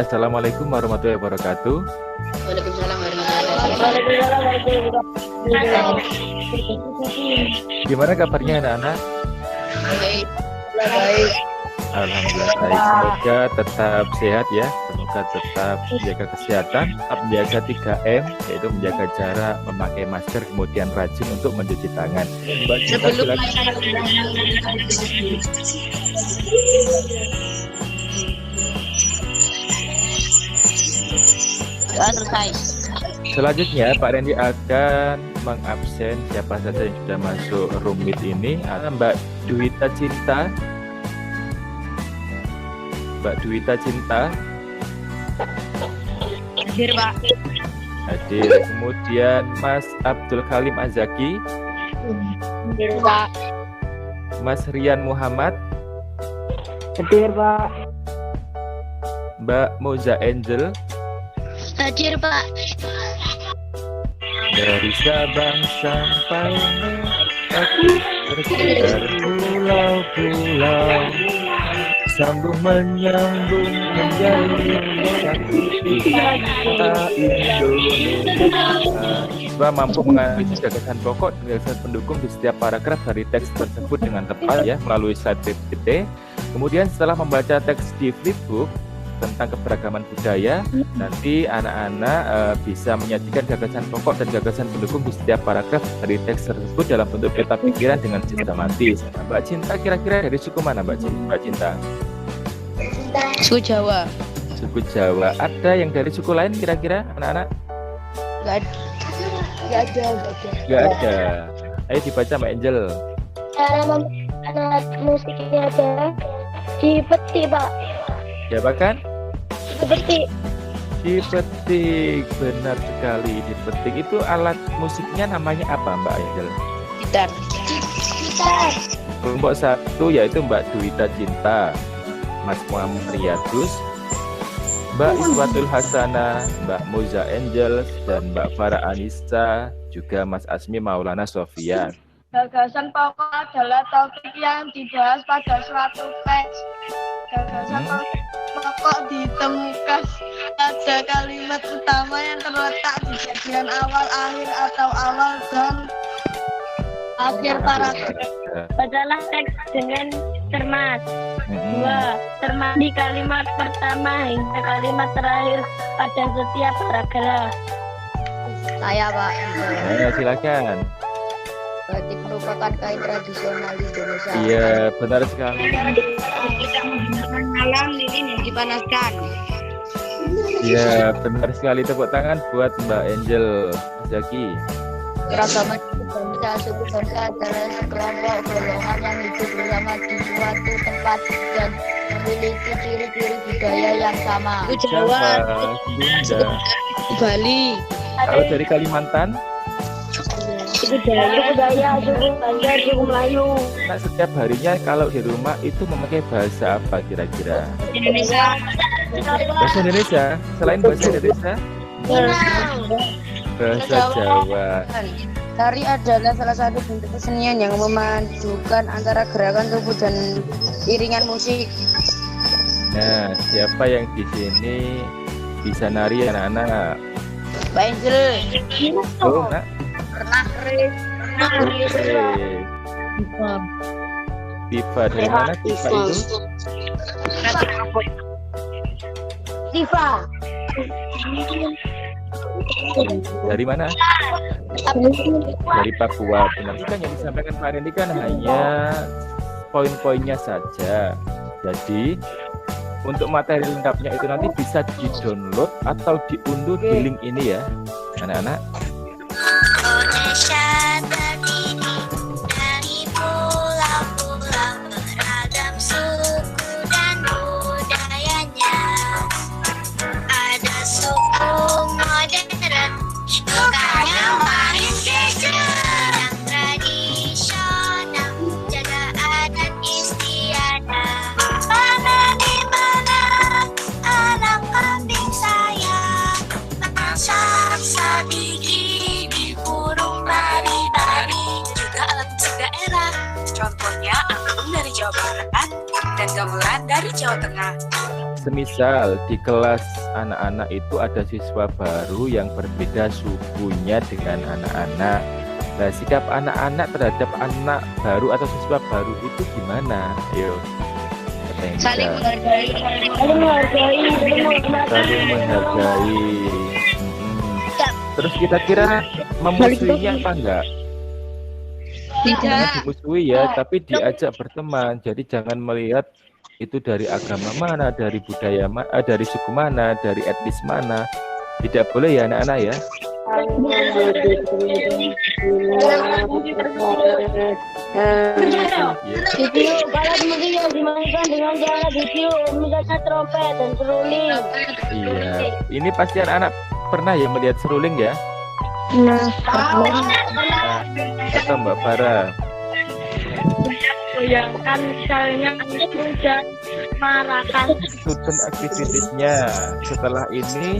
Assalamualaikum warahmatullahi wabarakatuh. Waalaikumsalam warahmatullahi wabarakatuh. Gimana kabarnya anak-anak? Baik. Baik. Alhamdulillah baik. Semoga tetap sehat ya. Semoga tetap menjaga kesehatan, tetap menjaga 3M, yaitu menjaga jarak, memakai masker, kemudian rajin untuk mencuci tangan. Mbak Cinta, silakan. Selesai. Selanjutnya Pak Randy akan mengabsen siapa saja yang sudah masuk room meet ini. Ada Mbak Duwita Cinta. Mbak Duwita Cinta. Hadir, Pak. Hadir. Kemudian Mas Abdul Kalim Azaki. Hadir, Pak. Mas Rian Muhammad. Hadir, Pak. Mbak Moza Angel. Hadir, Pak. Dari Sabang sampai Merauke, berpulau-pulau, sambung menyambung menjadi satu kita Indonesia. Siswa mampu menganalisis gagasan pokok dan gagasan pendukung di setiap paragraf dari teks tersebut dengan tepat ya melalui slide PPT. Kemudian setelah membaca teks di flipbook tentang keberagaman budaya, nanti anak-anak bisa menyajikan gagasan pokok dan gagasan pendukung di setiap paragraf dari teks tersebut dalam bentuk peta pikiran dengan sistematis. Nah, Mbak Cinta kira-kira dari suku mana Mbak Cinta? Suku Jawa. Suku Jawa. Ada yang dari suku lain kira-kira anak-anak? Gak ada. Gak ada. Ayo dibaca Mbak Angel. Cara memainkan alat musiknya adalah dipetik, Pak. Siapa kan? Dipetik. Dipetik, benar sekali. Dipetik itu alat musiknya namanya apa Mbak Angel? Gitar. Gitar. Kelompok 1 yaitu Mbak Duwita Cinta, Mas Muhammad Riyadus, Mbak Iswatul Hasanah, Mbak Moza Angel, dan Mbak Farah Anissa, juga Mas Asmi Maulana Sofian. Gagasan pokok adalah topik yang dibahas pada suatu teks. Gagasan pokok ditemukan pada kalimat utama yang terletak di bagian awal, akhir, atau awal dan akhir paragraf. Bacalah teks dengan cermat. 2. Cermat di kalimat pertama hingga kalimat terakhir pada setiap paragraf. Saya, Pak. Ayo silakan. Batik merupakan kain tradisional di Indonesia. Iya, benar sekali. Tidak menggunakan alam lilin yang dipanaskan. Iya, benar sekali. Tepuk tangan buat Mbak Angel Zaki. Keragaman bangsa, suku bangsa adalah sekelompok golongan yang hidup bersama di suatu tempat dan memiliki ciri-ciri budaya yang sama. Jawa, Sunda, Bali. kalau dari Kalimantan, Suku Jaya, suku Banjar, suku Melayu. nah, setiap harinya kalau di rumah itu memakai bahasa apa kira-kira? Indonesia. Bahasa Indonesia, selain bahasa Indonesia, bahasa Jawa. Tari adalah salah satu bentuk kesenian yang memadukan antara gerakan tubuh dan iringan musik. Nah, siapa yang di sini bisa nari anak-anak? Mbak Angel. Oh, nak. Pernah. Tifa dari mana? Tifa itu? Tifa. Dari mana? Dari Papua. Benar kan yang disampaikan Pak Randy kan hanya poin-poinnya saja. Jadi untuk materi lengkapnya itu nanti bisa di-download atau diunduh di link ini ya, anak-anak. Indonesia terdiri dari pulau-pulau beragam suku dan budayanya. Ada suku modern, sukanya main gadget. Yang tradisional, jaga adat istiadat. Mana di mana anak kambing sayang, masak sapi gigi burung bari-bari, juga alat musik daerah. Contohnya angklung dari Jawa Barat dan gamelan dari Jawa Tengah. semisal di kelas anak-anak itu ada siswa baru yang berbeda sukunya dengan anak-anak. Nah, sikap anak-anak terhadap anak baru atau siswa baru itu gimana? Ayo. Saling menghargai. Saling menghargai. Terus kira-kira memusuhinya apa enggak? Tidak. Jangan dimusuhi ya, tapi diajak berteman. Jadi jangan melihat itu dari agama mana, dari budaya mana, dari suku mana, dari etnis mana. Tidak boleh ya anak-anak ya. Video balap mungkin yang dimainkan dengan cara video misalnya trompet dan seruling. Iya. Ini pasti anak-anak pernah ya melihat seruling ya? Nah, Atau Mbak Farah? bayangkan misalnya hujan marakan. Student activity-nya setelah ini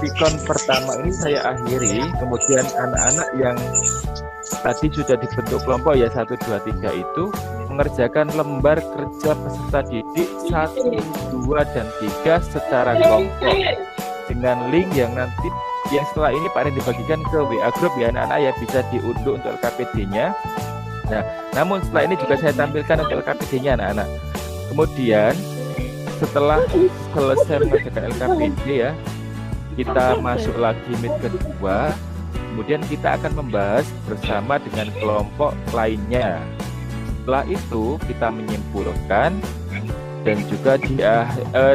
sikon pertama ini saya akhiri, kemudian anak-anak yang tadi sudah dibentuk kelompok ya 1, 2, 3 itu mengerjakan lembar kerja peserta didik 1, 2, dan 3 secara kelompok dengan link yang nanti yang setelah ini Pak Ren dibagikan ke WA group ya anak-anak ya, bisa diunduh untuk LKPD-nya. Nah, namun setelah ini juga saya tampilkan untuk LKPD-nya anak-anak. Kemudian setelah selesai mengerjakan LKPD ya, kita masuk lagi meet kedua. Kemudian kita akan membahas bersama dengan kelompok lainnya. Setelah itu kita menyimpulkan dan juga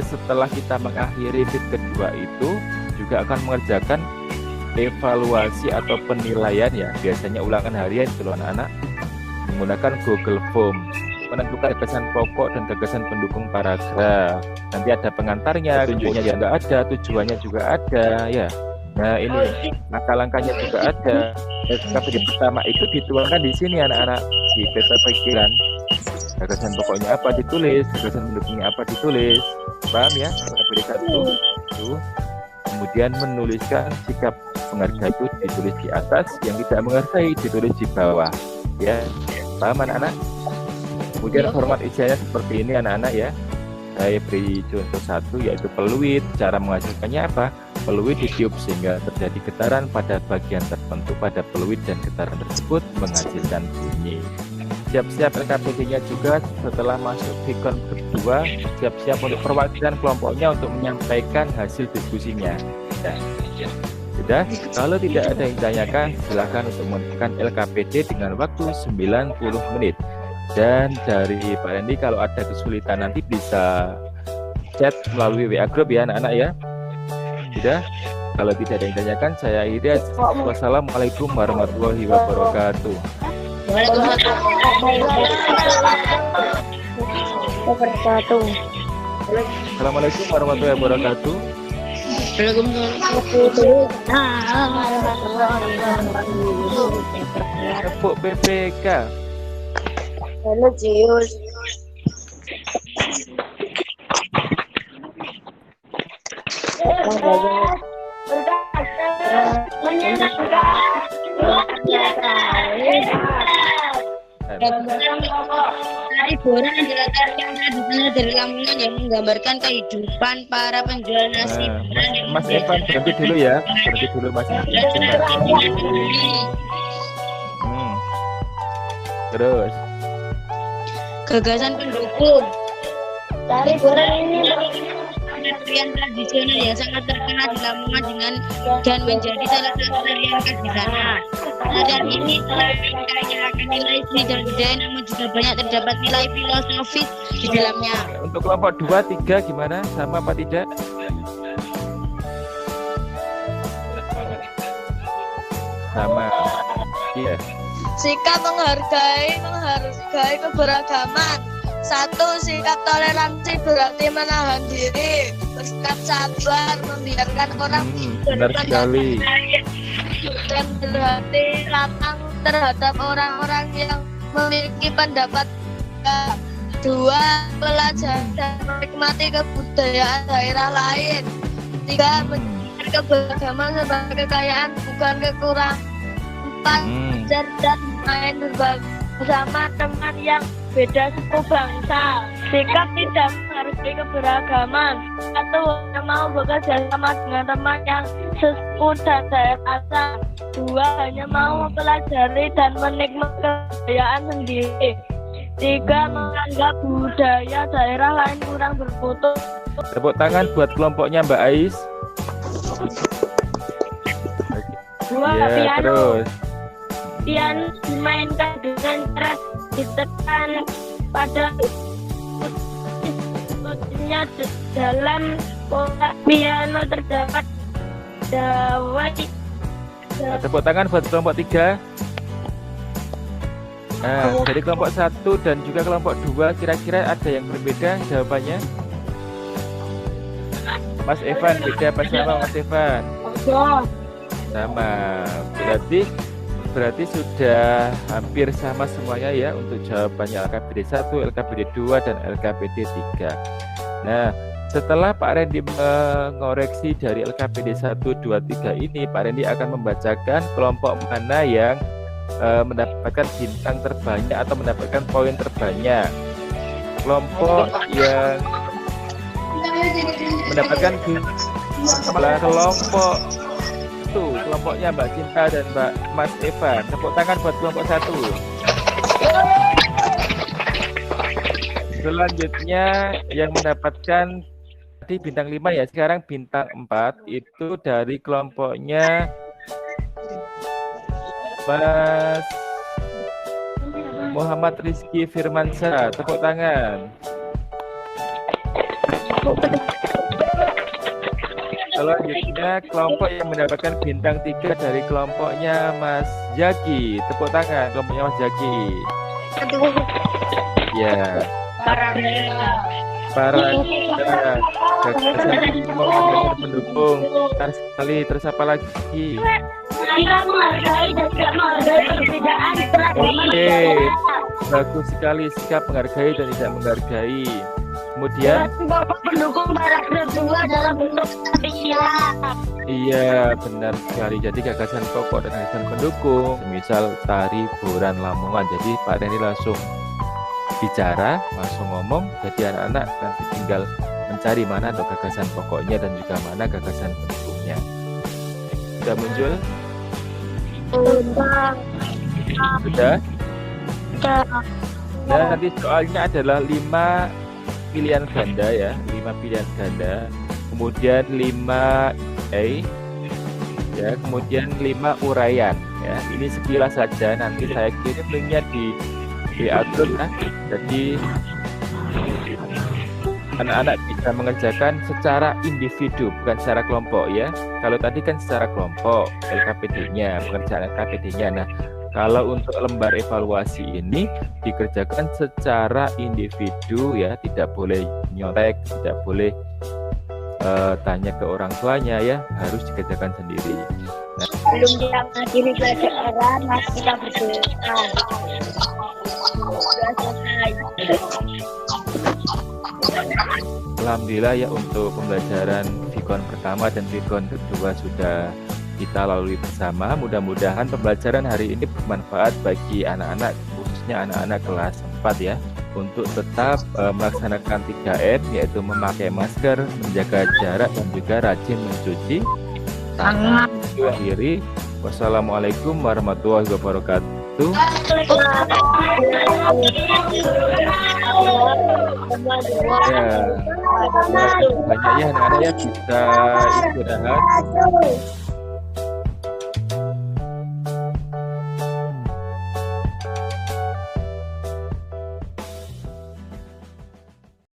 setelah kita mengakhiri meet kedua itu juga akan mengerjakan evaluasi atau penilaian ya, biasanya ulangan harian itu loh anak-anak, menggunakan Google Form, menentukan gagasan pokok dan gagasan pendukung paragraf. Nanti ada pengantarnya, tunjuknya juga ada, tujuannya juga ada ya. Nah ini langkah-langkahnya juga ada. LKPD pertama itu dituangkan di sini anak-anak, di peta pikiran. Gagasan pokoknya apa ditulis, gagasan pendukungnya apa ditulis, paham ya? LKPD 1 itu. Kemudian menuliskan sikap menghargai itu ditulis di atas, yang tidak menghargai ditulis di bawah ya, paham anak-anak? Kemudian format isiannya seperti ini anak-anak ya. Saya beri contoh satu yaitu peluit. Cara menghasilkannya apa? Peluit ditiup sehingga terjadi getaran pada bagian tertentu pada peluit dan getaran tersebut menghasilkan bunyi. Siap-siap LKPD-nya juga setelah masuk sikon kedua, siap-siap untuk perwakilan kelompoknya untuk menyampaikan hasil diskusinya. Sudah, kalau tidak ada yang ditanyakan, silakan untuk menentukan LKPD dengan waktu 90 menit. Dan dari Pak Randy kalau ada kesulitan nanti bisa chat melalui WA group ya anak-anak ya. Sudah, kalau tidak ada yang ditanyakan, saya akhiri. Wassalamualaikum warahmatullahi wabarakatuh. Assalamualaikum warahmatullahi wabarakatuh. Tepuk PPK. Halo Jius. Tari Boran adalah tarian tradisional dari Lamongan yang menggambarkan kehidupan para penjual nasi. Mas Evan berhenti dulu ya, berhenti dulu Mas Evan. Terus Gagasan pendukung. Tari Boran ini tarian tradisional yang sangat terkenal di Lamongan dan menjadi salah satu tarian khas di sana. Tarian ini selain kaya akan nilai seni dan budaya, namun juga banyak terdapat nilai filosofis di dalamnya. untuk kelompok 2, 3 gimana? Sama apa tidak? Sama. Iya. sikap menghargai keberagaman. 1. Sikap toleransi berarti menahan diri. Bersikap sabar, membiarkan orang Benar sekali. dan berhati lapang terhadap orang-orang yang memiliki pendapat. 2. Belajar dan menikmati kebudayaan daerah lain. 3. Menjadikan keberagaman sebagai kekayaan bukan kekurangan. 4. Belajar dan main bersama teman yang beda suku bangsa. Sikap tidak menghargai keberagaman. 1. Hanya mau bekerja sama dengan teman yang sesuku dan daerah asal. 2. Hanya mau mempelajari dan menikmati kebudayaan sendiri. 3. Menganggap budaya daerah lain kurang bermutu. Tepuk tangan buat kelompoknya Mbak Ais. 2. Ya, Piano. terus. Piano dimainkan dengan cara ditekan pada nootnya dalam kotak piano terdapat dawai. Tepuk tangan buat kelompok 3. Nah, dari kelompok 1 dan juga kelompok 2 kira-kira ada yang berbeda jawabannya? Mas Evan, beda apa sama Mas Evan? Sama. Berarti sudah hampir sama semuanya ya untuk jawabannya LKPD 1, LKPD 2 dan LKPD 3. Nah, setelah Pak Randy mengoreksi dari LKPD 1, 2, 3 ini, Pak Randy akan membacakan kelompok mana yang mendapatkan bintang terbanyak atau mendapatkan poin terbanyak. Kelompok yang mendapatkan adalah kelompok itu, kelompoknya Mbak Cinta dan Mas Evan. Tepuk tangan buat kelompok 1. Selanjutnya yang mendapatkan tadi bintang 5 ya, sekarang bintang 4 itu dari kelompoknya Mas Muhammad Rizky Firmansyah. Tepuk tangan. Selanjutnya kelompok yang mendapatkan bintang 3 dari kelompoknya Mas Zaki. Tepuk tangan kelompoknya Mas Zaki. Ya. Para gagasan pendukung besar sekali. Terus apa lagi? Oke, bagus sekali sikap menghargai dan tidak menghargai. Kemudian pendukung paragraf 2 dalam bentuk spesial. iya benar sekali. Jadi gagasan pokok dan gagasan pendukung, misal tari Boran Lamongan. Jadi Pak Randy langsung bicara, langsung ngomong. Jadi anak-anak nanti tinggal mencari mana untuk gagasan pokoknya dan juga mana gagasan pendukungnya. Sudah muncul? Sudah? Nah, nanti soalnya adalah 5 pilihan ganda ya, 5 pilihan ganda, kemudian 5 ya, kemudian 5 uraian ya. Ini sekilas saja, nanti saya kirim linknya di WA group ya. Jadi anak-anak bisa mengerjakan secara individu, bukan secara kelompok ya. Kalau tadi kan secara kelompok LKPD-nya, pengerjaan LKPD-nya. Nah, kalau untuk lembar evaluasi ini dikerjakan secara individu ya, tidak boleh nyontek, tidak boleh tanya ke orang tuanya ya, harus dikerjakan sendiri. Nah, Belum dia mengakhiri pelajaran, mas kita berdoa. Sudah selesai. Alhamdulillah ya, untuk pembelajaran Vikon pertama dan Vikon kedua sudah kita lalui bersama. Mudah-mudahan pembelajaran hari ini bermanfaat bagi anak-anak, khususnya anak-anak kelas 4 ya, untuk tetap melaksanakan 3M, yaitu memakai masker, menjaga jarak, dan juga rajin mencuci tangan. Akhiri, wassalamualaikum warahmatullahi wabarakatuh. Ya, banyak ya anak-anak ya, bisa istirahat.